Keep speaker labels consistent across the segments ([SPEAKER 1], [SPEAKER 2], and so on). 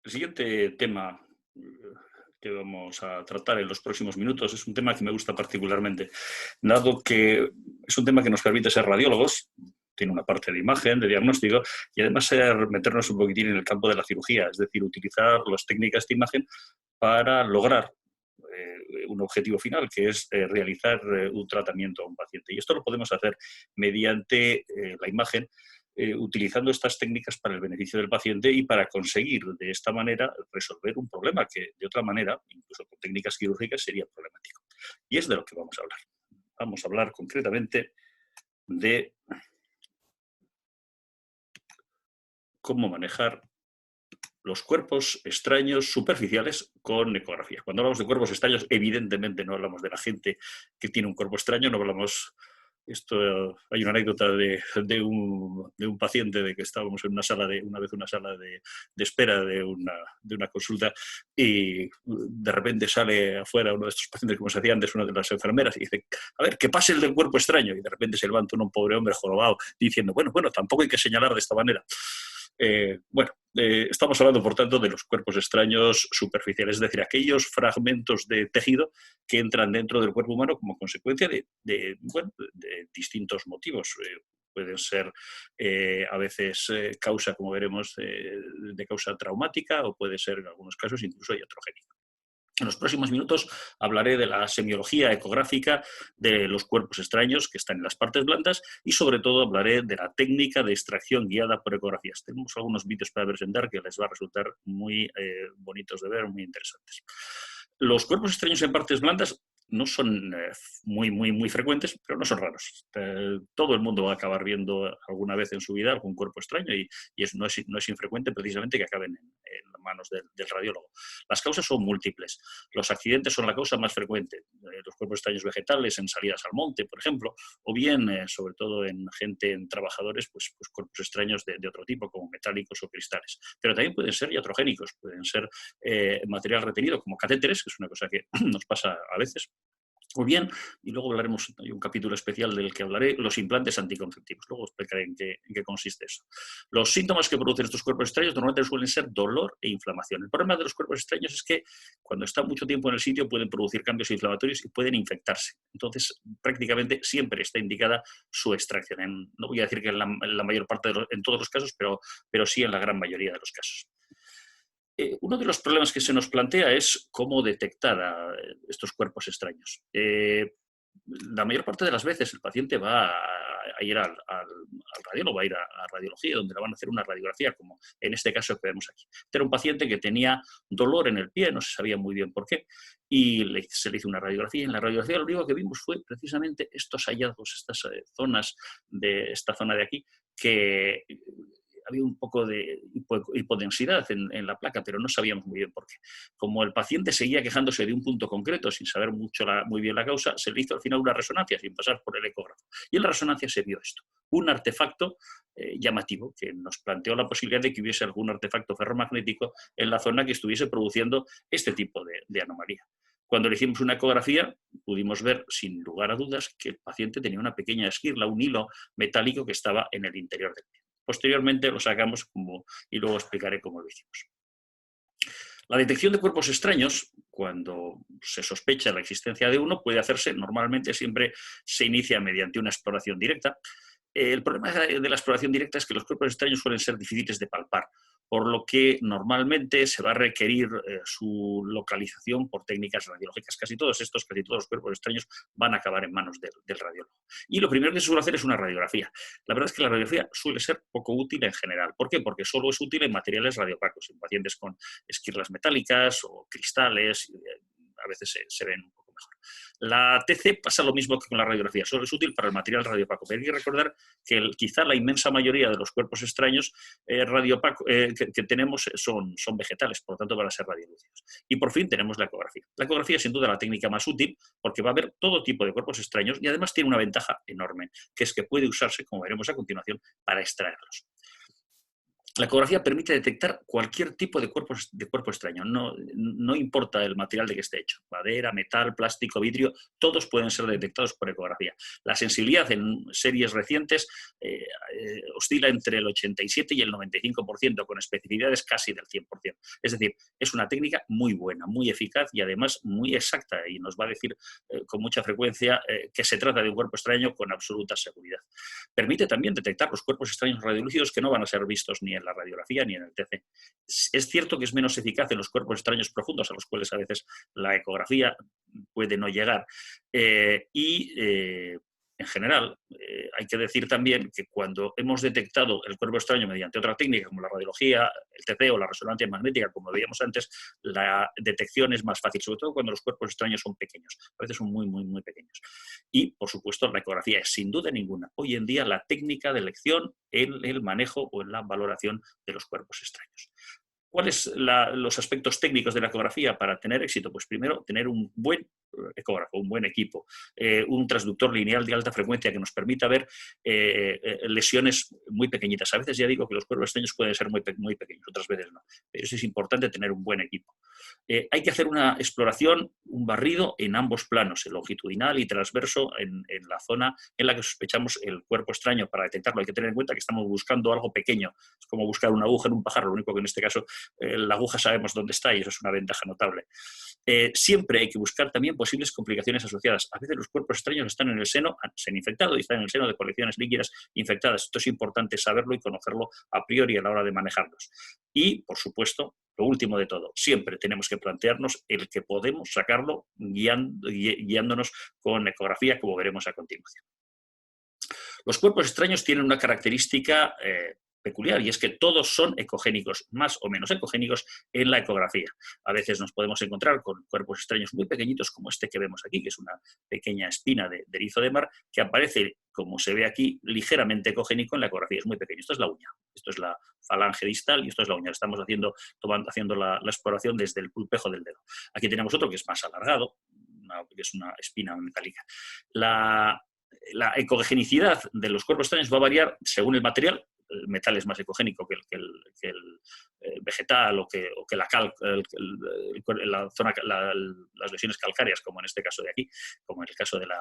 [SPEAKER 1] El siguiente tema que vamos a tratar en los próximos minutos es un tema que me gusta particularmente, dado que es un tema que nos permite ser radiólogos, tiene una parte de imagen, de diagnóstico, y además meternos un poquitín en el campo de la cirugía, es decir, utilizar las técnicas de imagen para lograr un objetivo final, que es realizar un tratamiento a un paciente. Y esto lo podemos hacer mediante la imagen, utilizando estas técnicas para el beneficio del paciente y para conseguir de esta manera resolver un problema que de otra manera, incluso con técnicas quirúrgicas, sería problemático. Y es de lo que vamos a hablar. Vamos a hablar concretamente de cómo manejar los cuerpos extraños superficiales con ecografía. Cuando hablamos de cuerpos extraños, evidentemente no hablamos de la gente que tiene un cuerpo extraño, no hablamos... hay una anécdota de un paciente de que estábamos en una sala una sala de espera de una consulta y de repente sale afuera uno de estos pacientes, como se hacía antes, una de las enfermeras y dice, a ver, que pase el del cuerpo extraño. Y de repente se levanta un pobre hombre jorobado diciendo, bueno, tampoco hay que señalar de esta manera. Estamos hablando, por tanto, de los cuerpos extraños superficiales, es decir, aquellos fragmentos de tejido que entran dentro del cuerpo humano como consecuencia de distintos motivos. Pueden ser a veces causa, como veremos, de causa traumática o puede ser en algunos casos incluso iatrogénica. En los próximos minutos hablaré de la semiología ecográfica de los cuerpos extraños que están en las partes blandas y sobre todo hablaré de la técnica de extracción guiada por ecografías. Tenemos algunos vídeos para presentar que les va a resultar muy bonitos de ver, muy interesantes. Los cuerpos extraños en partes blandas no son muy frecuentes, pero no son raros. Todo el mundo va a acabar viendo alguna vez en su vida algún cuerpo extraño y no es infrecuente precisamente que acaben en manos del radiólogo. Las causas son múltiples. Los accidentes son la causa más frecuente. Los cuerpos extraños vegetales en salidas al monte, por ejemplo, o bien, sobre todo en trabajadores, pues cuerpos extraños de otro tipo, como metálicos o cristales. Pero también pueden ser iatrogénicos, pueden ser material retenido, como catéteres, que es una cosa que nos pasa a veces. O bien, y luego hablaremos, hay un capítulo especial del que hablaré, los implantes anticonceptivos. Luego explicaré en qué consiste eso. Los síntomas que producen estos cuerpos extraños normalmente suelen ser dolor e inflamación. El problema de los cuerpos extraños es que cuando están mucho tiempo en el sitio pueden producir cambios inflamatorios y pueden infectarse. Entonces, prácticamente siempre está indicada su extracción. No voy a decir que en la mayor parte, en todos los casos, pero sí en la gran mayoría de los casos. Uno de los problemas que se nos plantea es cómo detectar estos cuerpos extraños. La mayor parte de las veces el paciente va a ir al radiólogo, va a ir a radiología, donde le van a hacer una radiografía, como en este caso que vemos aquí. Este era un paciente que tenía dolor en el pie, no se sabía muy bien por qué, y se le hizo una radiografía. En la radiografía lo único que vimos fue precisamente estos hallazgos, estas zonas de esta zona de aquí, que había un poco de hipodensidad en la placa, pero no sabíamos muy bien por qué. Como el paciente seguía quejándose de un punto concreto sin saber muy bien la causa, se le hizo al final una resonancia sin pasar por el ecógrafo. Y en la resonancia se vio esto, un artefacto llamativo que nos planteó la posibilidad de que hubiese algún artefacto ferromagnético en la zona que estuviese produciendo este tipo de anomalía. Cuando le hicimos una ecografía, pudimos ver, sin lugar a dudas, que el paciente tenía una pequeña esquirla, un hilo metálico que estaba en el interior del pie. Posteriormente lo sacamos y luego explicaré cómo lo hicimos. La detección de cuerpos extraños, cuando se sospecha la existencia de uno, puede hacerse, normalmente siempre se inicia mediante una exploración directa. El problema de la exploración directa es que los cuerpos extraños suelen ser difíciles de palpar, por lo que normalmente se va a requerir su localización por técnicas radiológicas. Casi todos los cuerpos extraños van a acabar en manos del radiólogo. Y lo primero que se suele hacer es una radiografía. La verdad es que la radiografía suele ser poco útil en general. ¿Por qué? Porque solo es útil en materiales radiopacos, en pacientes con esquirlas metálicas o cristales, a veces se ven un poco mejor. La TC pasa lo mismo que con la radiografía, solo es útil para el material radiopaco. Pero hay que recordar que quizá la inmensa mayoría de los cuerpos extraños que tenemos son vegetales, por lo tanto van a ser radiolúcidos. Y por fin tenemos la ecografía. La ecografía es sin duda la técnica más útil porque va a ver todo tipo de cuerpos extraños y además tiene una ventaja enorme, que es que puede usarse, como veremos a continuación, para extraerlos. La ecografía permite detectar cualquier tipo de cuerpo extraño, no importa el material de que esté hecho, madera, metal, plástico, vidrio, todos pueden ser detectados por ecografía. La sensibilidad en series recientes oscila entre el 87 y el 95%, con especificidades casi del 100%. Es decir, es una técnica muy buena, muy eficaz y además muy exacta, y nos va a decir con mucha frecuencia que se trata de un cuerpo extraño con absoluta seguridad. Permite también detectar los cuerpos extraños radiolúcidos que no van a ser vistos ni en la radiografía ni en el TC. Es cierto que es menos eficaz en los cuerpos extraños profundos, a los cuales a veces la ecografía puede no llegar. En general, hay que decir también que cuando hemos detectado el cuerpo extraño mediante otra técnica, como la radiología, el TC o la resonancia magnética, como veíamos antes, la detección es más fácil, sobre todo cuando los cuerpos extraños son pequeños. A veces son muy, muy, muy pequeños. Y, por supuesto, la ecografía es, sin duda ninguna, hoy en día la técnica de elección en el manejo o en la valoración de los cuerpos extraños. ¿Cuáles son los aspectos técnicos de la ecografía para tener éxito? Pues primero, tener un buen ecógrafo, un buen equipo, un transductor lineal de alta frecuencia que nos permita ver lesiones muy pequeñitas. A veces ya digo que los cuerpos extraños pueden ser muy, muy pequeños, otras veces no, pero sí es importante tener un buen equipo. Hay que hacer una exploración, un barrido en ambos planos, el longitudinal y transverso, en la zona en la que sospechamos el cuerpo extraño. Para detectarlo hay que tener en cuenta que estamos buscando algo pequeño, es como buscar una aguja en un pajar, lo único que en este caso la aguja sabemos dónde está y eso es una ventaja notable. Siempre hay que buscar también posibles complicaciones asociadas. A veces los cuerpos extraños están en el seno, se han infectado y están en el seno de colecciones líquidas infectadas. Esto es importante saberlo y conocerlo a priori a la hora de manejarlos. Y, por supuesto, lo último de todo, siempre tenemos que plantearnos el que podemos sacarlo guiándonos con ecografía, como veremos a continuación. Los cuerpos extraños tienen una característica peculiar, y es que todos son ecogénicos, más o menos ecogénicos en la ecografía. A veces nos podemos encontrar con cuerpos extraños muy pequeñitos, como este que vemos aquí, que es una pequeña espina de erizo de mar, que aparece, como se ve aquí, ligeramente ecogénico en la ecografía. Es muy pequeño. Esto es la uña, esto es la falange distal y esto es la uña. Estamos haciendo la exploración desde el pulpejo del dedo. Aquí tenemos otro que es más alargado, que es una espina metálica. La ecogenicidad de los cuerpos extraños va a variar según el material. El metal es más ecogénico que el vegetal o que la las lesiones calcáreas, como en este caso de aquí, como en el caso de la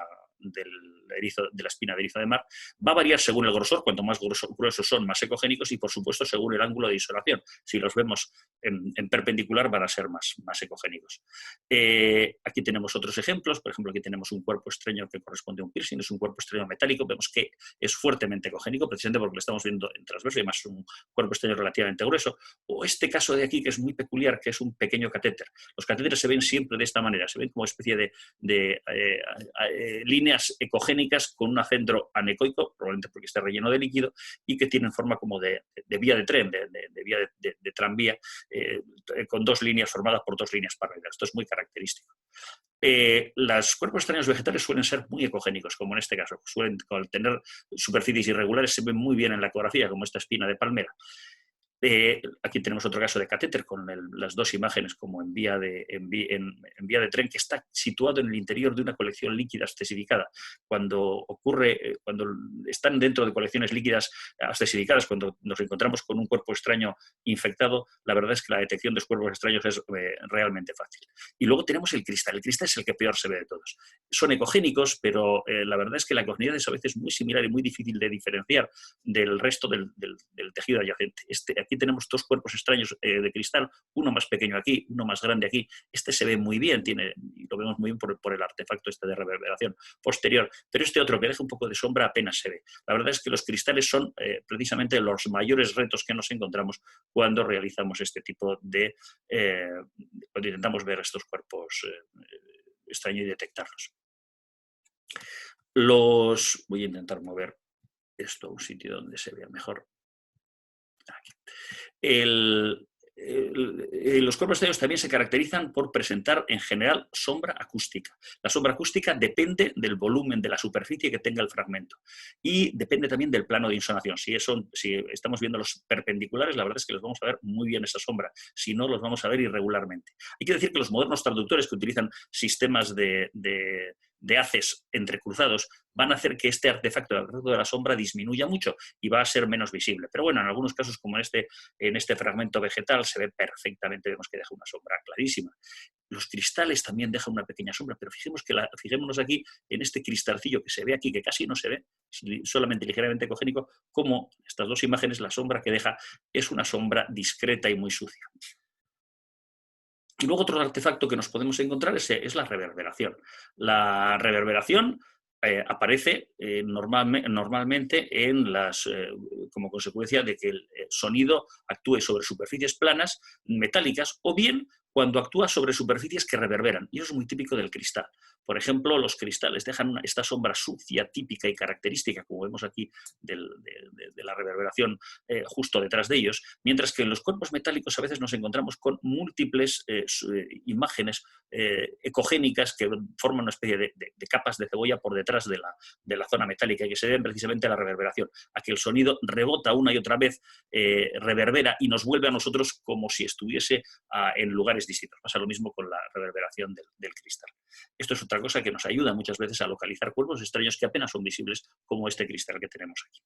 [SPEAKER 1] espina de erizo de mar. Va a variar según el grosor, cuanto más gruesos son, más ecogénicos, y por supuesto según el ángulo de insolación. Si los vemos en perpendicular van a ser más ecogénicos. Aquí tenemos otros ejemplos. Por ejemplo, aquí tenemos un cuerpo extraño que corresponde a un piercing, es un cuerpo extraño metálico. Vemos que es fuertemente ecogénico, precisamente porque lo estamos viendo en transverso y además un cuerpo extraño relativamente grueso. O este caso de aquí, que es muy peculiar, que es un pequeño catéter. Los catéteres se ven siempre de esta manera, se ven como especie de líneas ecogénicas con un acentro anecoico, probablemente porque está relleno de líquido, y que tienen forma como de vía de tren, de vía de tranvía, con dos líneas formadas por dos líneas paralelas. Esto es muy característico. Los cuerpos extraños vegetales suelen ser muy ecogénicos, como en este caso. Suelen tener superficies irregulares, se ven muy bien en la ecografía, como esta espina de palmera. Aquí tenemos otro caso de catéter con las dos imágenes como en vía de tren, que está situado en el interior de una colección líquida abscesificada. Cuando están dentro de colecciones líquidas abscesificadas, cuando nos encontramos con un cuerpo extraño infectado, la verdad es que la detección de los cuerpos extraños es realmente fácil. Y luego tenemos el cristal. El cristal es el que peor se ve de todos. Son ecogénicos, pero la verdad es que la ecogenicidad es a veces muy similar y muy difícil de diferenciar del resto del tejido adyacente. Aquí tenemos dos cuerpos extraños de cristal, uno más pequeño aquí, uno más grande aquí. Este se ve muy bien, y lo vemos muy bien por el artefacto este de reverberación posterior, pero este otro que deja un poco de sombra apenas se ve. La verdad es que los cristales son precisamente los mayores retos que nos encontramos cuando realizamos este tipo cuando intentamos ver estos cuerpos extraños y detectarlos. Voy a intentar mover esto a un sitio donde se vea mejor. Aquí. Los cuerpos extraños también se caracterizan por presentar en general sombra acústica. La sombra acústica depende del volumen de la superficie que tenga el fragmento y depende también del plano de insonación. Si estamos viendo los perpendiculares, la verdad es que los vamos a ver muy bien esa sombra. Si no, los vamos a ver irregularmente. Hay que decir que los modernos traductores que utilizan sistemas de de haces entrecruzados van a hacer que este artefacto de la sombra disminuya mucho y va a ser menos visible. Pero bueno, en algunos casos, como en este fragmento vegetal, se ve perfectamente, vemos que deja una sombra clarísima. Los cristales también dejan una pequeña sombra, pero fijémonos aquí en este cristalcillo que se ve aquí, que casi no se ve, solamente ligeramente ecogénico, como estas dos imágenes, la sombra que deja es una sombra discreta y muy sucia. Y luego otro artefacto que nos podemos encontrar es la reverberación. La reverberación aparece normalmente como consecuencia de que el sonido actúe sobre superficies planas, metálicas, o bien cuando actúa sobre superficies que reverberan. Y eso es muy típico del cristal. Por ejemplo, los cristales dejan esta sombra sucia, típica y característica, como vemos aquí, de la reverberación justo detrás de ellos, mientras que en los cuerpos metálicos a veces nos encontramos con múltiples imágenes ecogénicas que forman una especie de capas de cebolla por detrás de la zona metálica y que se deben precisamente a la reverberación, a que el sonido rebota una y otra vez, reverbera y nos vuelve a nosotros como si estuviese en lugares distintos. Pasa lo mismo con la reverberación del cristal. Esto es otra cosa que nos ayuda muchas veces a localizar cuerpos extraños que apenas son visibles, como este cristal que tenemos aquí.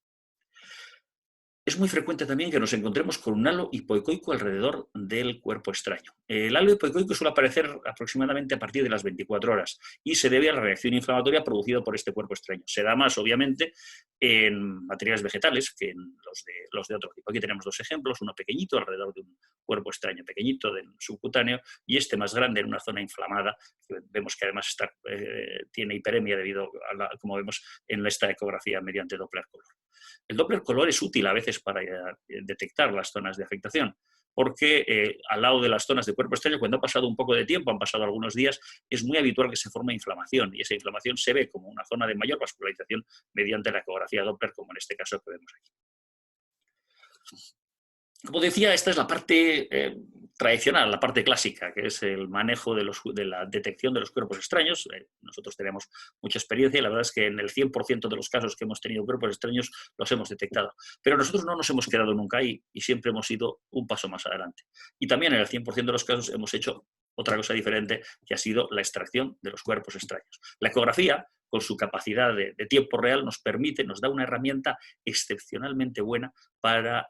[SPEAKER 1] Es muy frecuente también que nos encontremos con un halo hipoecoico alrededor del cuerpo extraño. El halo hipoecoico suele aparecer aproximadamente a partir de las 24 horas y se debe a la reacción inflamatoria producida por este cuerpo extraño. Se da más, obviamente, en materiales vegetales que en los de otro tipo. Aquí tenemos dos ejemplos, uno pequeñito alrededor de un cuerpo extraño pequeñito del subcutáneo y este más grande en una zona inflamada, que vemos que además tiene hiperemia debido como vemos en esta ecografía mediante Doppler color. El Doppler color es útil a veces para detectar las zonas de afectación, porque al lado de las zonas de cuerpo extraño, cuando ha pasado un poco de tiempo, han pasado algunos días, es muy habitual que se forme inflamación, y esa inflamación se ve como una zona de mayor vascularización mediante la ecografía Doppler, como en este caso que vemos aquí. Como decía, esta es la parte tradicional, la parte clásica, que es el manejo de la detección de los cuerpos extraños. Nosotros tenemos mucha experiencia y la verdad es que en el 100% de los casos que hemos tenido cuerpos extraños los hemos detectado. Pero nosotros no nos hemos quedado nunca ahí y siempre hemos ido un paso más adelante. Y también en el 100% de los casos hemos hecho otra cosa diferente, que ha sido la extracción de los cuerpos extraños. La ecografía, con su capacidad de tiempo real, nos da una herramienta excepcionalmente buena para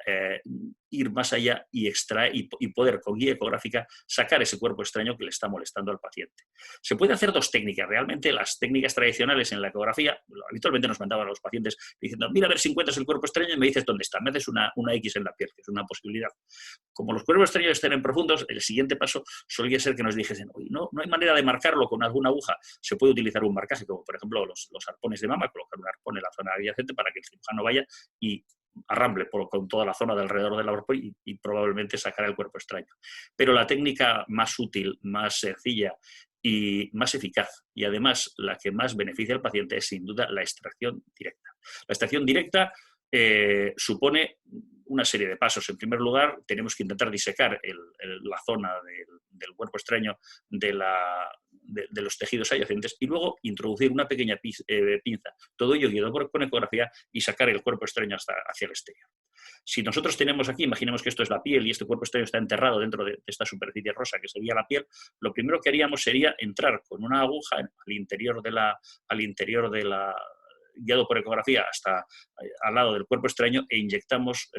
[SPEAKER 1] ir más allá y extraer y poder con guía ecográfica sacar ese cuerpo extraño que le está molestando al paciente. Se puede hacer dos técnicas. Realmente las técnicas tradicionales en la ecografía, habitualmente nos mandaban a los pacientes diciendo, mira a ver si encuentras el cuerpo extraño y me dices dónde está, me haces una X en la piel, que es una posibilidad. Como los cuerpos extraños estén en profundos, el siguiente paso solía ser que nos dijesen, no hay manera de marcarlo con alguna aguja. Se puede utilizar un marcaje, como por ejemplo los arpones de mama, colocar un arpón en la zona adyacente para que el cirujano vaya y arramble con toda la zona de alrededor del arpón y probablemente sacar el cuerpo extraño. Pero la técnica más útil, más sencilla y más eficaz, y además la que más beneficia al paciente, es sin duda la extracción directa. La extracción directa supone una serie de pasos. En primer lugar, tenemos que intentar disecar la zona del cuerpo extraño de los tejidos adyacentes y luego introducir una pequeña pinza, todo ello guiado con ecografía, y sacar el cuerpo extraño hacia el exterior. Si nosotros tenemos aquí, imaginemos que esto es la piel y este cuerpo extraño está enterrado dentro de esta superficie rosa que sería la piel, lo primero que haríamos sería entrar con una aguja al interior de la guiado por ecografía hasta al lado del cuerpo extraño e inyectamos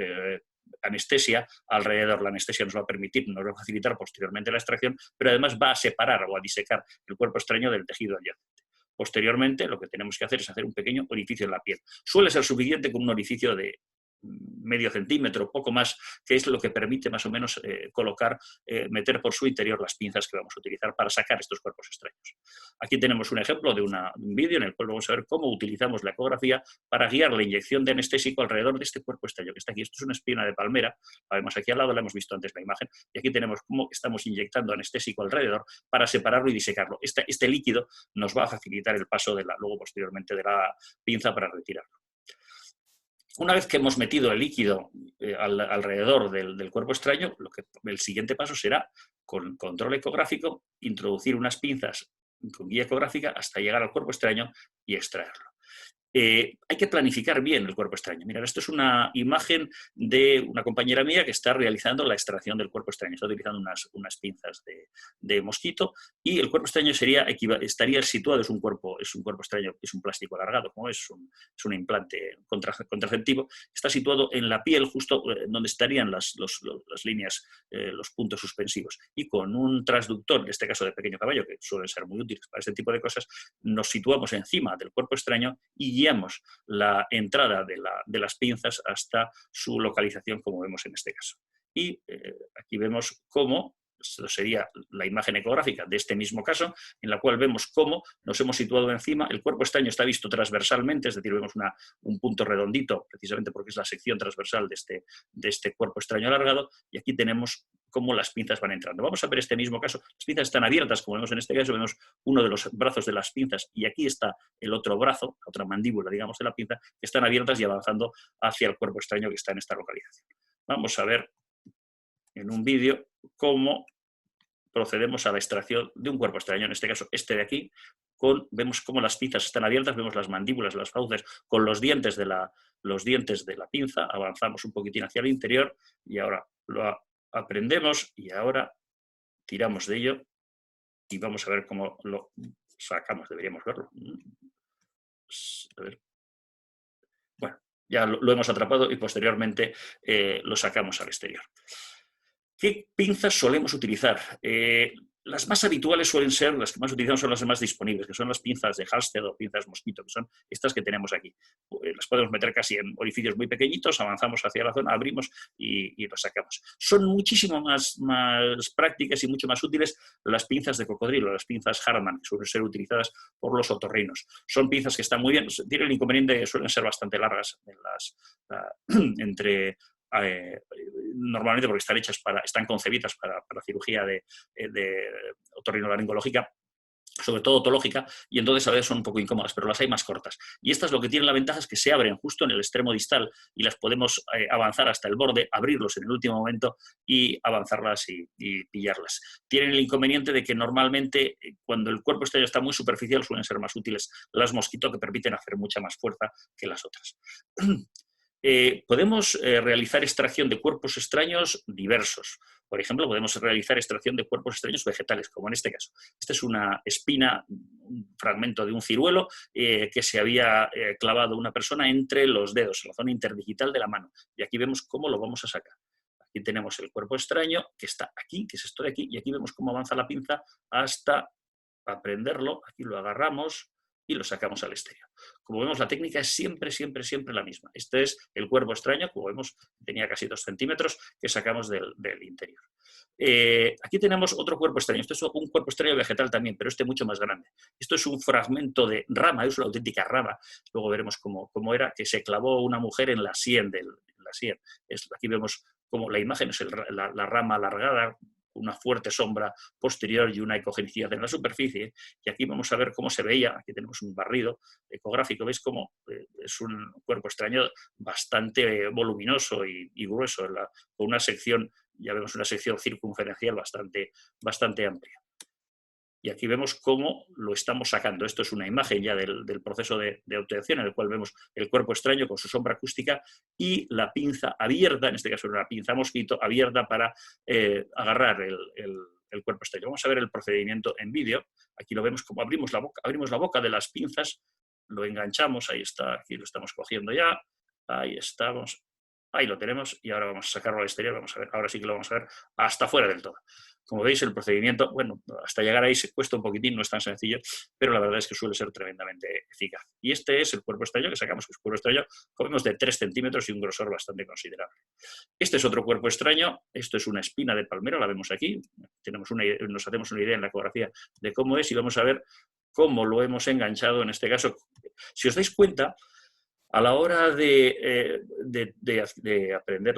[SPEAKER 1] anestesia alrededor. La anestesia nos va a facilitar posteriormente la extracción, pero además va a separar o a disecar el cuerpo extraño del tejido adyacente. Posteriormente, lo que tenemos que hacer es hacer un pequeño orificio en la piel. Suele ser suficiente con un orificio de medio centímetro, poco más, que es lo que permite más o menos meter por su interior las pinzas que vamos a utilizar para sacar estos cuerpos extraños. Aquí tenemos un ejemplo de un vídeo en el cual vamos a ver cómo utilizamos la ecografía para guiar la inyección de anestésico alrededor de este cuerpo extraño que está aquí. Esto es una espina de palmera, la vemos aquí al lado, la hemos visto antes la imagen, y aquí tenemos cómo estamos inyectando anestésico alrededor para separarlo y disecarlo. Este líquido nos va a facilitar el paso luego posteriormente de la pinza para retirarlo. Una vez que hemos metido el líquido alrededor del cuerpo extraño, el siguiente paso será, con control ecográfico, introducir unas pinzas con guía ecográfica hasta llegar al cuerpo extraño y extraerlo. Hay que planificar bien el cuerpo extraño. Mirad, esto es una imagen de una compañera mía que está realizando la extracción del cuerpo extraño. Está utilizando unas pinzas de mosquito y el cuerpo extraño estaría situado, es un cuerpo extraño, es un plástico alargado, como es un implante contraceptivo, está situado en la piel justo donde estarían las líneas, los puntos suspensivos. Y con un transductor, en este caso de pequeño caballo, que suelen ser muy útiles para este tipo de cosas, nos situamos encima del cuerpo extraño y guiamos la entrada de las pinzas hasta su localización, como vemos en este caso. Y aquí vemos cómo, esto sería la imagen ecográfica de este mismo caso, en la cual vemos cómo nos hemos situado encima, el cuerpo extraño está visto transversalmente, es decir, vemos un punto redondito, precisamente porque es la sección transversal de este cuerpo extraño alargado, y aquí tenemos cómo las pinzas van entrando. Vamos a ver este mismo caso. Las pinzas están abiertas, como vemos en este caso, vemos uno de los brazos de las pinzas y aquí está el otro brazo, la otra mandíbula, digamos, de la pinza, que están abiertas y avanzando hacia el cuerpo extraño que está en esta localización. Vamos a ver en un vídeo cómo procedemos a la extracción de un cuerpo extraño, en este caso este de aquí, vemos cómo las pinzas están abiertas, vemos las mandíbulas, las fauces, con los dientes de la pinza, avanzamos un poquitín hacia el interior y ahora lo aprendemos y ahora tiramos de ello y vamos a ver cómo lo sacamos, deberíamos verlo. A ver. Bueno, ya lo hemos atrapado y posteriormente lo sacamos al exterior. ¿Qué pinzas solemos utilizar? Las más habituales suelen ser, las que más utilizamos son las más disponibles, que son las pinzas de Halsted o pinzas mosquito, que son estas que tenemos aquí. Las podemos meter casi en orificios muy pequeñitos, avanzamos hacia la zona, abrimos y los sacamos. Son muchísimo más prácticas y mucho más útiles las pinzas de cocodrilo, las pinzas Harman, que suelen ser utilizadas por los otorrinos. Son pinzas que están muy bien, tienen el inconveniente que suelen ser bastante largas normalmente porque están concebidas para cirugía de otorrinolaringológica, sobre todo otológica, y entonces a veces son un poco incómodas, pero las hay más cortas. Y estas lo que tienen la ventaja es que se abren justo en el extremo distal y las podemos avanzar hasta el borde, abrirlos en el último momento y avanzarlas y pillarlas. Tienen el inconveniente de que normalmente cuando el cuerpo extraño está muy superficial suelen ser más útiles las mosquito, que permiten hacer mucha más fuerza que las otras. Podemos realizar extracción de cuerpos extraños diversos. Por ejemplo, podemos realizar extracción de cuerpos extraños vegetales, como en este caso. Esta es una espina, un fragmento de un ciruelo que se había clavado una persona entre los dedos, en la zona interdigital de la mano. Y aquí vemos cómo lo vamos a sacar. Aquí tenemos el cuerpo extraño, que está aquí, que es esto de aquí, y aquí vemos cómo avanza la pinza hasta prenderlo. Aquí lo agarramos y lo sacamos al exterior. Como vemos, la técnica es siempre la misma. Este es el cuerpo extraño, como vemos, tenía casi 2 centímetros, que sacamos del interior. Aquí tenemos otro cuerpo extraño. Esto es un cuerpo extraño vegetal también, pero este mucho más grande. Esto es un fragmento de rama, es una auténtica rama. Luego veremos cómo era, que se clavó una mujer en la sien. Aquí vemos cómo la imagen es la rama alargada, una fuerte sombra posterior y una ecogenicidad en la superficie. Y aquí vamos a ver cómo se veía. Aquí tenemos un barrido ecográfico. ¿Veis cómo es un cuerpo extraño bastante voluminoso y grueso, con una sección, ya vemos una sección circunferencial bastante amplia. Y aquí vemos cómo lo estamos sacando. Esto es una imagen ya del proceso de obtención, en el cual vemos el cuerpo extraño con su sombra acústica y la pinza abierta, en este caso una pinza mosquito, abierta para agarrar el cuerpo extraño. Vamos a ver el procedimiento en vídeo. Aquí lo vemos como abrimos la boca de las pinzas, lo enganchamos, ahí está, aquí lo estamos cogiendo ya, ahí estamos. Ahí lo tenemos y ahora vamos a sacarlo al exterior, vamos a ver, ahora sí que lo vamos a ver hasta fuera del todo. Como veis, el procedimiento, bueno, hasta llegar ahí se cuesta un poquitín, no es tan sencillo, pero la verdad es que suele ser tremendamente eficaz. Y este es el cuerpo extraño que sacamos, que es un cuerpo extraño, como vemos, de 3 centímetros y un grosor bastante considerable. Este es otro cuerpo extraño, esto es una espina de palmera, la vemos aquí, nos hacemos una idea en la ecografía de cómo es y vamos a ver cómo lo hemos enganchado en este caso. Si os dais cuenta, a la hora de aprender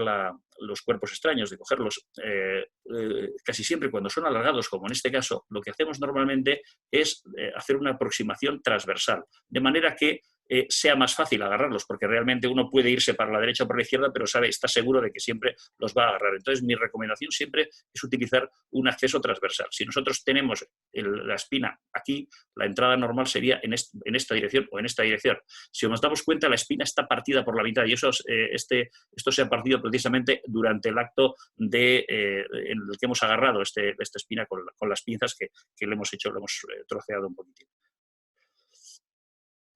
[SPEAKER 1] los cuerpos extraños, de cogerlos, casi siempre cuando son alargados, como en este caso, lo que hacemos normalmente es hacer una aproximación transversal, de manera que sea más fácil agarrarlos, porque realmente uno puede irse para la derecha o para la izquierda, pero está seguro de que siempre los va a agarrar. Entonces, mi recomendación siempre es utilizar un acceso transversal. Si nosotros tenemos la espina aquí, la entrada normal sería en esta dirección o en esta dirección. Si nos damos cuenta, la espina está partida por la mitad y esto se ha partido precisamente durante el acto en el que hemos agarrado esta espina con las pinzas que le hemos troceado un poquitín.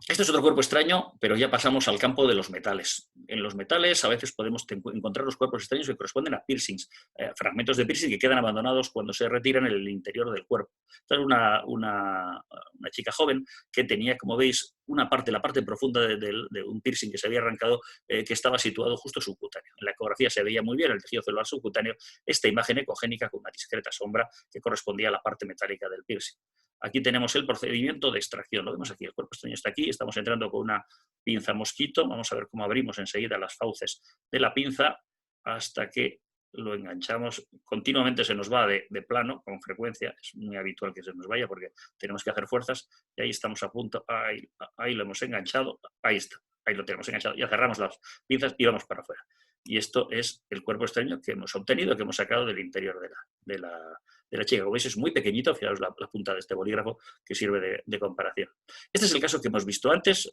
[SPEAKER 1] Este es otro cuerpo extraño, pero ya pasamos al campo de los metales. En los metales a veces podemos encontrar los cuerpos extraños que corresponden a piercings, fragmentos de piercing que quedan abandonados cuando se retiran en el interior del cuerpo. Esta es una chica joven que tenía, como veis, la parte profunda de un piercing que se había arrancado, que estaba situado justo subcutáneo. En la ecografía se veía muy bien el tejido celular subcutáneo, esta imagen ecogénica con una discreta sombra que correspondía a la parte metálica del piercing. Aquí tenemos el procedimiento de extracción. Lo vemos aquí, el cuerpo extraño está aquí, estamos entrando con una pinza mosquito. Vamos a ver cómo abrimos enseguida las fauces de la pinza hasta que lo enganchamos. Continuamente se nos va de plano, con frecuencia. Es muy habitual que se nos vaya porque tenemos que hacer fuerzas. Y ahí estamos a punto. Ahí lo hemos enganchado. Ahí está. Ahí lo tenemos enganchado. Ya cerramos las pinzas y vamos para afuera. Y esto es el cuerpo extraño que hemos obtenido, que hemos sacado del interior de la chica. Como veis, es muy pequeñito, fijaros la punta de este bolígrafo que sirve de comparación. Este es el caso que hemos visto antes.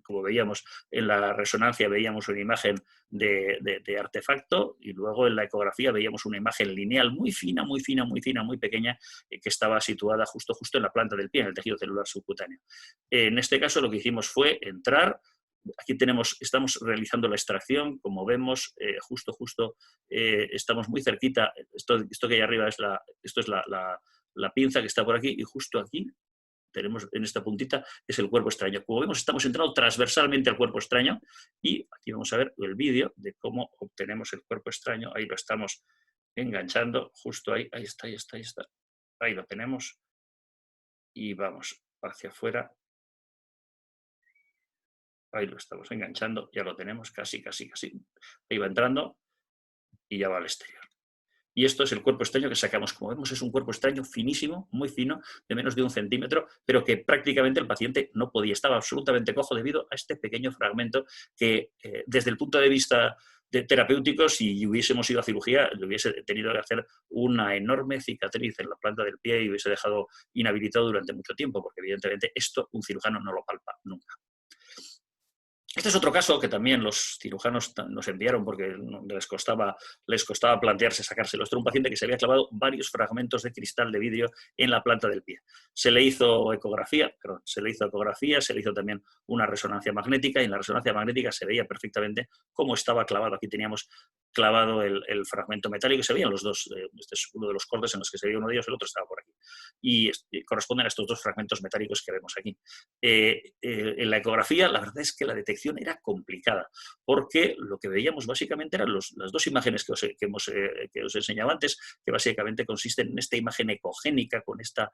[SPEAKER 1] Como veíamos en la resonancia, veíamos una imagen de artefacto y luego en la ecografía veíamos una imagen lineal muy fina, muy fina, muy fina, muy pequeña, que estaba situada justo en la planta del pie, en el tejido celular subcutáneo. En este caso lo que hicimos fue entrar. Aquí estamos realizando la extracción, como vemos, estamos muy cerquita. Esto que hay arriba es la pinza que está por aquí, y justo aquí tenemos en esta puntita es el cuerpo extraño. Como vemos, estamos entrando transversalmente al cuerpo extraño, y aquí vamos a ver el vídeo de cómo obtenemos el cuerpo extraño. Ahí lo estamos enganchando, justo ahí, ahí está. Ahí lo tenemos y vamos hacia afuera. Ahí lo estamos enganchando, ya lo tenemos, casi. Ahí va entrando y ya va al exterior. Y esto es el cuerpo extraño que sacamos. Como vemos, es un cuerpo extraño finísimo, muy fino, de menos de 1 centímetro, pero que prácticamente el paciente no podía. Estaba absolutamente cojo debido a este pequeño fragmento que, desde el punto de vista terapéutico, si hubiésemos ido a cirugía, le hubiese tenido que hacer una enorme cicatriz en la planta del pie y hubiese dejado inhabilitado durante mucho tiempo, porque evidentemente esto un cirujano no lo palpa nunca. Este es otro caso que también los cirujanos nos enviaron porque les costaba plantearse sacárselo. Este era un paciente que se había clavado varios fragmentos de cristal de vidrio en la planta del pie. Se le hizo ecografía, se le hizo también una resonancia magnética, y en la resonancia magnética se veía perfectamente cómo estaba clavado. Aquí teníamos clavado el fragmento metálico, se veían los dos. Este es uno de los cortes en los que se veía uno de ellos, el otro estaba por aquí. Y corresponden a estos dos fragmentos metálicos que vemos aquí. En la ecografía, la verdad es que la detección era complicada, porque lo que veíamos básicamente eran las dos imágenes que os enseñaba antes, que básicamente consisten en esta imagen ecogénica con esta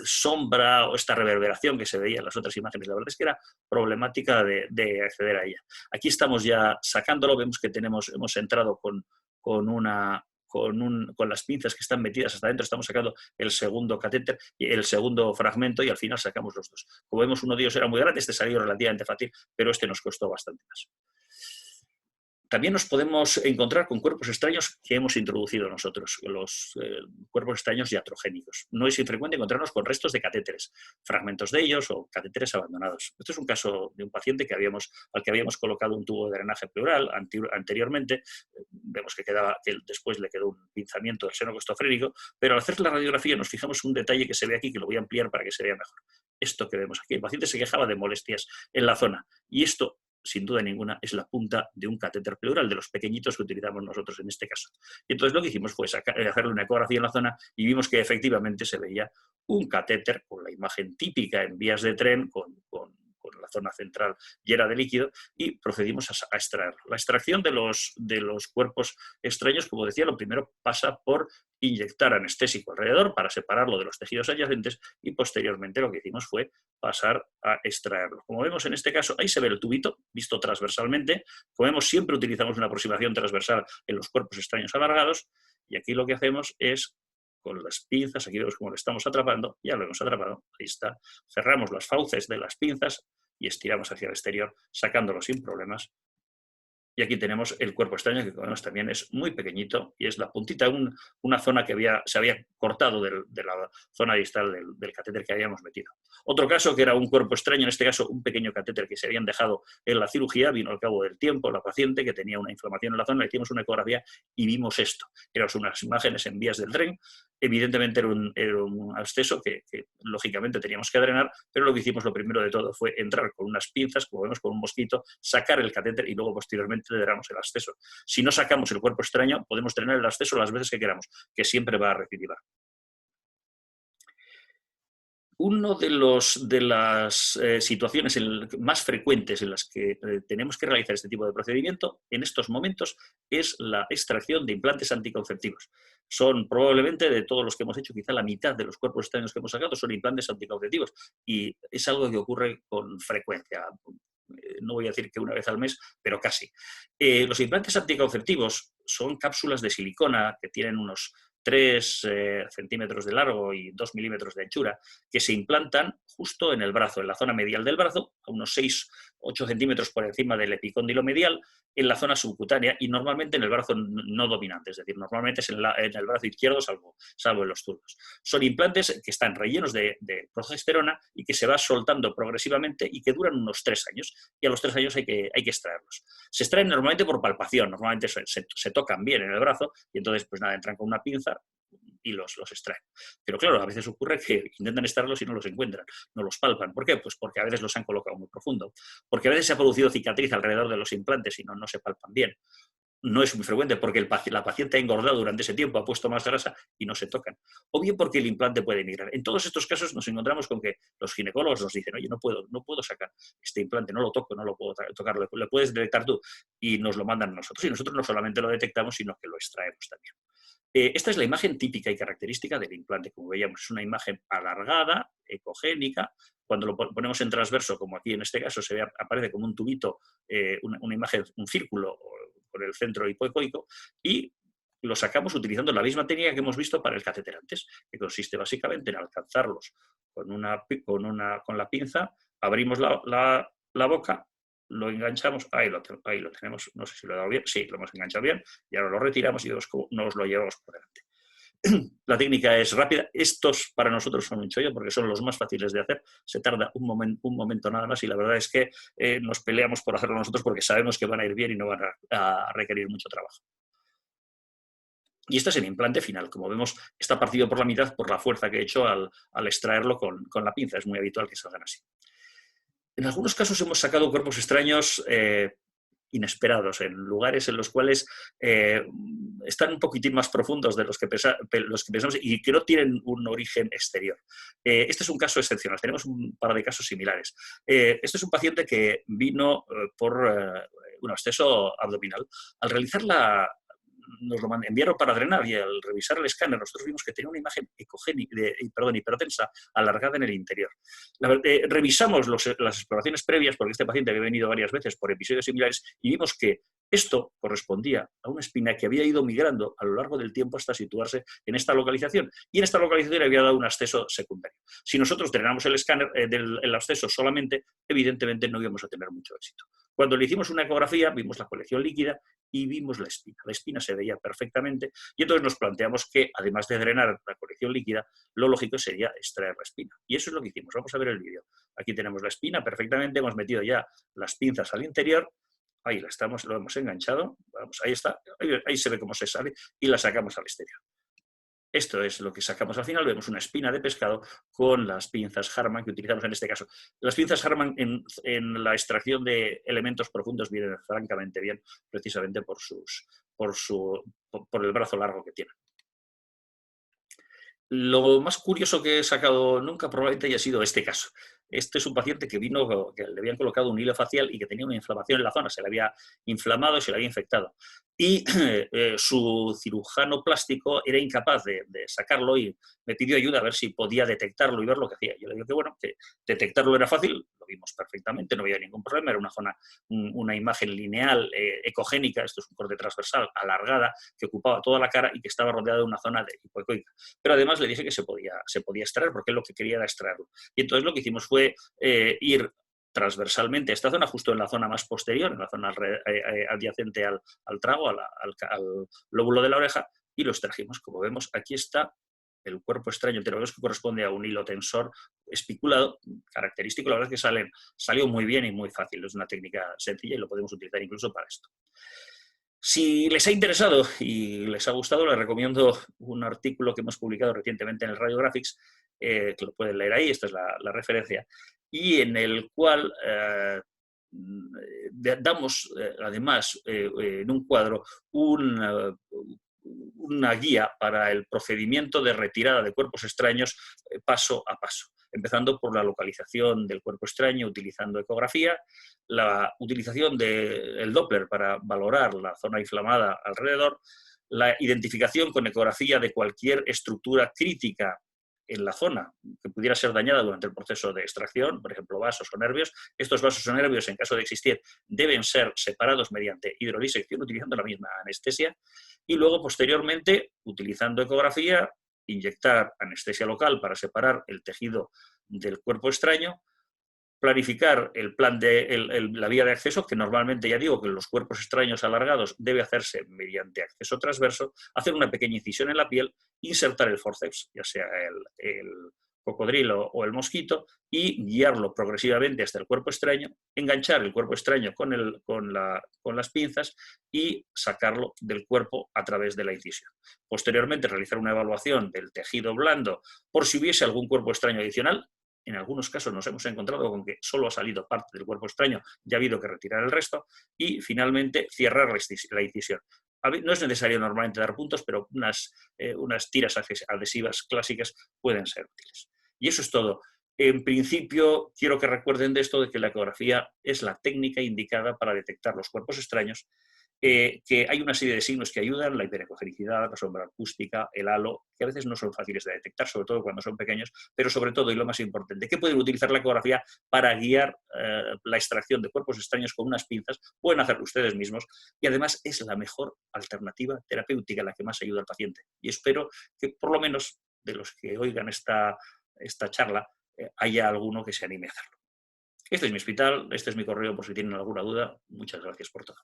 [SPEAKER 1] sombra o esta reverberación que se veía en las otras imágenes. La verdad es que era problemática de acceder a ella. Aquí estamos ya sacándolo, vemos que hemos entrado con las pinzas que están metidas hasta adentro, estamos sacando el segundo catéter, el segundo fragmento, y al final sacamos los dos. Como vemos, uno de ellos era muy grande, este salió relativamente fácil, pero este nos costó bastante más. También nos podemos encontrar con cuerpos extraños que hemos introducido nosotros, los cuerpos extraños iatrogénicos. No es infrecuente encontrarnos con restos de catéteres, fragmentos de ellos o catéteres abandonados. Este es un caso de un paciente al que habíamos colocado un tubo de drenaje pleural anteriormente. Vemos que después le quedó un pinzamiento del seno costofrénico, pero al hacer la radiografía nos fijamos un detalle que se ve aquí, que lo voy a ampliar para que se vea mejor. Esto que vemos aquí, el paciente se quejaba de molestias en la zona, y esto, sin duda ninguna, es la punta de un catéter pleural, de los pequeñitos que utilizamos nosotros en este caso. Y entonces lo que hicimos fue hacerle una ecografía en la zona, y vimos que efectivamente se veía un catéter con la imagen típica en vías de tren, con la zona central llena de líquido, y procedimos a extraerlo. La extracción de los cuerpos extraños, como decía, lo primero pasa por inyectar anestésico alrededor para separarlo de los tejidos adyacentes, y posteriormente lo que hicimos fue pasar a extraerlo. Como vemos en este caso, ahí se ve el tubito visto transversalmente. Como vemos, siempre utilizamos una aproximación transversal en los cuerpos extraños alargados, y aquí lo que hacemos es, con las pinzas, aquí vemos cómo lo estamos atrapando, ya lo hemos atrapado, ahí está, cerramos las fauces de las pinzas, y estiramos hacia el exterior, sacándolo sin problemas. Y aquí tenemos el cuerpo extraño, que como vemos también es muy pequeñito y es la puntita, una zona que se había cortado de la zona distal del catéter que habíamos metido. Otro caso que era un cuerpo extraño, en este caso un pequeño catéter que se habían dejado en la cirugía, vino al cabo del tiempo la paciente que tenía una inflamación en la zona, le hicimos una ecografía y vimos esto. Eran unas imágenes en vías del tren, evidentemente era un absceso que lógicamente teníamos que drenar, pero lo que hicimos lo primero de todo fue entrar con unas pinzas, como vemos con un mosquito, sacar el catéter y luego posteriormente drenamos el absceso. Si no sacamos el cuerpo extraño, podemos drenar el absceso las veces que queramos, que siempre va a recidivar. Una de las situaciones más frecuentes en las que tenemos que realizar este tipo de procedimiento en estos momentos es la extracción de implantes anticonceptivos. Son probablemente, de todos los que hemos hecho, quizá la mitad de los cuerpos extraños que hemos sacado son implantes anticonceptivos y es algo que ocurre con frecuencia. No voy a decir que una vez al mes, pero casi. Los implantes anticonceptivos son cápsulas de silicona que tienen unos 3 centímetros de largo y 2 milímetros de anchura, que se implantan justo en el brazo, en la zona medial del brazo, a unos 6-8 centímetros por encima del epicóndilo medial, en la zona subcutánea y normalmente en el brazo no dominante, es decir, normalmente es en el brazo izquierdo, salvo en los zurdos. Son implantes que están rellenos de progesterona y que se va soltando progresivamente y que duran unos 3 años. Y a los 3 años hay que extraerlos. Se extraen normalmente por palpación, normalmente se tocan bien en el brazo y entonces pues nada, entran con una pinza y los extraen. Pero claro, a veces ocurre que intentan extraerlos y no los encuentran, no los palpan. ¿Por qué? Pues porque a veces los han colocado muy profundo, porque a veces se ha producido cicatriz alrededor de los implantes y no se palpan bien. No es muy frecuente porque la paciente ha engordado durante ese tiempo, ha puesto más grasa y no se tocan. O bien porque el implante puede migrar. En todos estos casos nos encontramos con que los ginecólogos nos dicen, oye, no puedo sacar este implante, no lo toco, no lo puedo tocar, ¿lo puedes detectar tú? Y nos lo mandan a nosotros. Y nosotros no solamente lo detectamos, sino que lo extraemos también. Esta es la imagen típica y característica del implante. Como veíamos, es una imagen alargada, ecogénica. Cuando lo ponemos en transverso, como aquí en este caso, aparece como un tubito, una imagen, un círculo por el centro hipoecoico, y lo sacamos utilizando la misma técnica que hemos visto para el catéter antes, que consiste básicamente en alcanzarlos con la pinza, abrimos la boca, lo enganchamos, ahí lo tenemos, no sé si lo he dado bien, sí, lo hemos enganchado bien, y ahora lo retiramos y nos lo llevamos por delante. La técnica es rápida, estos para nosotros son un chollo porque son los más fáciles de hacer, se tarda un momento nada más y la verdad es que nos peleamos por hacerlo nosotros porque sabemos que van a ir bien y no van a requerir mucho trabajo. Y este es el implante final. Como vemos, está partido por la mitad por la fuerza que he hecho al extraerlo con la pinza. Es muy habitual que salgan así. En algunos casos hemos sacado cuerpos extraños inesperados, en lugares en los cuales están un poquitín más profundos de los que pensamos y que no tienen un origen exterior. Este es un caso excepcional, tenemos un par de casos similares. Este es un paciente que vino por un absceso abdominal. Al realizar nos lo enviaron para drenar y al revisar el escáner nosotros vimos que tenía una imagen hipertensa alargada en el interior. Revisamos las exploraciones previas, porque este paciente había venido varias veces por episodios similares, y vimos que esto correspondía a una espina que había ido migrando a lo largo del tiempo hasta situarse en esta localización. Y en esta localización había dado un absceso secundario. Si nosotros drenamos el escáner del absceso solamente, evidentemente no íbamos a tener mucho éxito. Cuando le hicimos una ecografía, vimos la colección líquida y vimos la espina. La espina se veía perfectamente y entonces nos planteamos que, además de drenar la colección líquida, lo lógico sería extraer la espina. Y eso es lo que hicimos. Vamos a ver el vídeo. Aquí tenemos la espina perfectamente, hemos metido ya las pinzas al interior. Ahí lo hemos enganchado, vamos, ahí está, ahí se ve cómo se sale y la sacamos al exterior. Esto es lo que sacamos al final, vemos una espina de pescado con las pinzas Harman que utilizamos en este caso. Las pinzas Harman en la extracción de elementos profundos vienen francamente bien, precisamente por el brazo largo que tienen. Lo más curioso que he sacado nunca probablemente haya sido este caso. Este es un paciente que vino, que le habían colocado un hilo facial y que tenía una inflamación en la zona, se le había inflamado y se le había infectado. Y su cirujano plástico era incapaz de sacarlo y me pidió ayuda a ver si podía detectarlo y ver lo que hacía. Yo le digo que bueno, que detectarlo era fácil, lo vimos perfectamente, no había ningún problema, era una imagen lineal, ecogénica, esto es un corte transversal, alargada, que ocupaba toda la cara y que estaba rodeada de una zona de hipoecoica. Pero además le dije que se podía extraer porque él lo que quería era extraerlo. Y entonces lo que hicimos fue ir transversalmente a esta zona, justo en la zona más posterior, en la zona adyacente al trago, al lóbulo de la oreja, y lo extrajimos. Como vemos, aquí está el cuerpo extraño heterogéneo, que corresponde a un hilo tensor espiculado, característico. La verdad es que salió muy bien y muy fácil. Es una técnica sencilla y lo podemos utilizar incluso para esto. Si les ha interesado y les ha gustado, les recomiendo un artículo que hemos publicado recientemente en el Radiographics, que lo pueden leer ahí, esta es la referencia, y en el cual damos, además, en un cuadro, una guía para el procedimiento de retirada de cuerpos extraños paso a paso, empezando por la localización del cuerpo extraño utilizando ecografía, la utilización del Doppler para valorar la zona inflamada alrededor, la identificación con ecografía de cualquier estructura crítica en la zona que pudiera ser dañada durante el proceso de extracción, por ejemplo, vasos o nervios. Estos vasos o nervios, en caso de existir, deben ser separados mediante hidrodisección utilizando la misma anestesia y luego, posteriormente, utilizando ecografía, inyectar anestesia local para separar el tejido del cuerpo extraño, planificar el plan la vía de acceso, que normalmente ya digo que en los cuerpos extraños alargados debe hacerse mediante acceso transverso, hacer una pequeña incisión en la piel, insertar el forceps, ya sea el cocodrilo o el mosquito, y guiarlo progresivamente hasta el cuerpo extraño, enganchar el cuerpo extraño con las pinzas y sacarlo del cuerpo a través de la incisión. Posteriormente, realizar una evaluación del tejido blando por si hubiese algún cuerpo extraño adicional. En algunos casos nos hemos encontrado con que solo ha salido parte del cuerpo extraño y ha habido que retirar el resto. Y finalmente cerrar la incisión. No es necesario normalmente dar puntos, pero unas tiras adhesivas clásicas pueden ser útiles. Y eso es todo. En principio, quiero que recuerden de esto de que la ecografía es la técnica indicada para detectar los cuerpos extraños, que hay una serie de signos que ayudan, la hiperecogenicidad, la sombra acústica, el halo, que a veces no son fáciles de detectar, sobre todo cuando son pequeños, pero sobre todo, y lo más importante, que pueden utilizar la ecografía para guiar la extracción de cuerpos extraños con unas pinzas, pueden hacerlo ustedes mismos, y además es la mejor alternativa terapéutica, la que más ayuda al paciente. Y espero que por lo menos de los que oigan esta charla, haya alguno que se anime a hacerlo. Este es mi hospital, este es mi correo por si tienen alguna duda. Muchas gracias por todo.